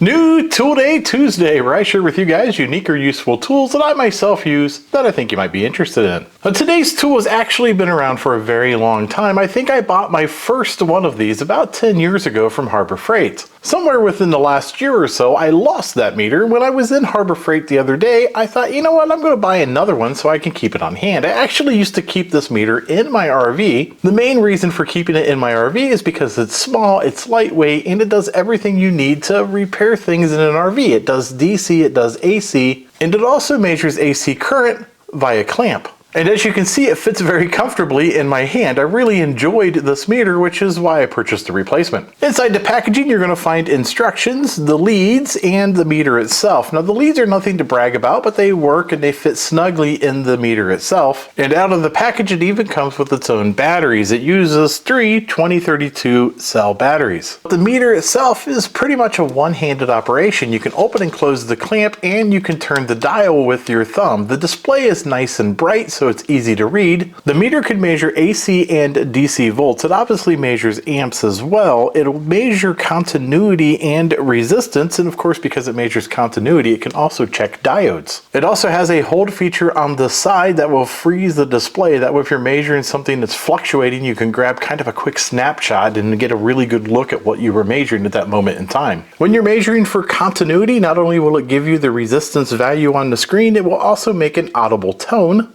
New Tool Day Tuesday, where I share with you guys unique or useful tools that I myself use that I think you might be interested in. Now, today's tool has actually been around for a very long time. I think I bought my first one of these about 10 years ago from Harbor Freight. Somewhere within the last year or so, I lost that meter. When I was in Harbor Freight the other day, I thought, you know what, I'm going to buy another one so I can keep it on hand. I actually used to keep this meter in my RV. The main reason for keeping it in my RV is because it's small, it's lightweight, and it does everything you need to repair things in an RV. It does DC, it does AC, and it also measures AC current via clamp. And as you can see, it fits very comfortably in my hand. I really enjoyed this meter, which is why I purchased a replacement. Inside the packaging, you're going to find instructions, the leads, and the meter itself. Now, the leads are nothing to brag about, but they work and they fit snugly in the meter itself. And out of the package, it even comes with its own batteries. It uses 3 2032 cell batteries. The meter itself is pretty much a one-handed operation. You can open and close the clamp, and you can turn the dial with your thumb. The display is nice and bright, so it's easy to read. The meter can measure AC and DC volts. It obviously measures amps as well. It'll measure continuity and resistance, and of course, because it measures continuity, it can also check diodes. It also has a hold feature on the side that will freeze the display. That way, if you're measuring something that's fluctuating, you can grab kind of a quick snapshot and get a really good look at what you were measuring at that moment in time. When you're measuring for continuity, not only will it give you the resistance value on the screen, it will also make an audible tone.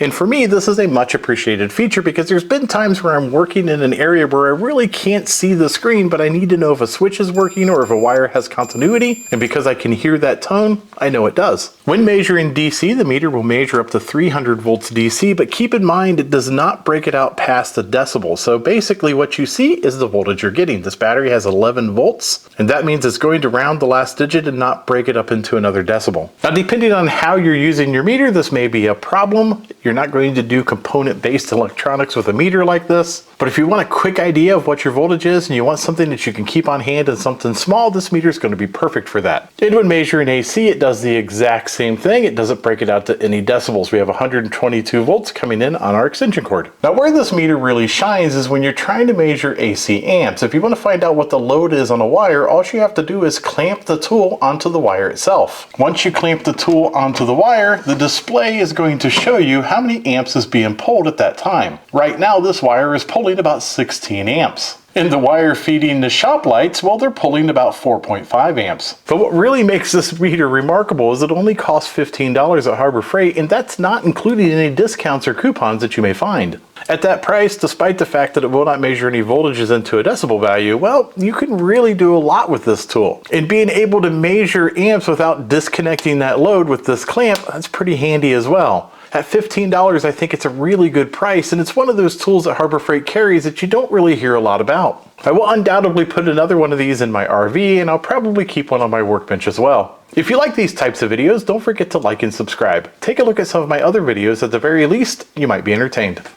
And for me, this is a much appreciated feature because there's been times where I'm working in an area where I really can't see the screen, but I need to know if a switch is working or if a wire has continuity. And because I can hear that tone, I know it does. When measuring DC, the meter will measure up to 300 volts DC, but keep in mind it does not break it out past a decibel. So basically what you see is the voltage you're getting. This battery has 11 volts, and that means it's going to round the last digit and not break it up into another decibel. Now, depending on how you're using your meter, this may be a problem. You're not going to do component-based electronics with a meter like this, but if you want a quick idea of what your voltage is and you want something that you can keep on hand and something small, this meter is going to be perfect for that. And when measuring AC, it does the exact same thing. It doesn't break it out to any decibels. We have 122 volts coming in on our extension cord. Now, where this meter really shines is when you're trying to measure AC amps. If you want to find out what the load is on a wire, all you have to do is clamp the tool onto the wire itself. Once you clamp the tool onto the wire, the display is going to show you how many amps is being pulled at that time. Right now, this wire is pulling about 16 amps. And the wire feeding the shop lights, well, they're pulling about 4.5 amps. But what really makes this meter remarkable is it only costs $15 at Harbor Freight, and that's not including any discounts or coupons that you may find. At that price, despite the fact that it will not measure any voltages into a decibel value, well, you can really do a lot with this tool. And being able to measure amps without disconnecting that load with this clamp, that's pretty handy as well. At $15, I think it's a really good price, and it's one of those tools that Harbor Freight carries that you don't really hear a lot about. I will undoubtedly put another one of these in my RV, and I'll probably keep one on my workbench as well. If you like these types of videos, don't forget to like and subscribe. Take a look at some of my other videos. At the very least, you might be entertained.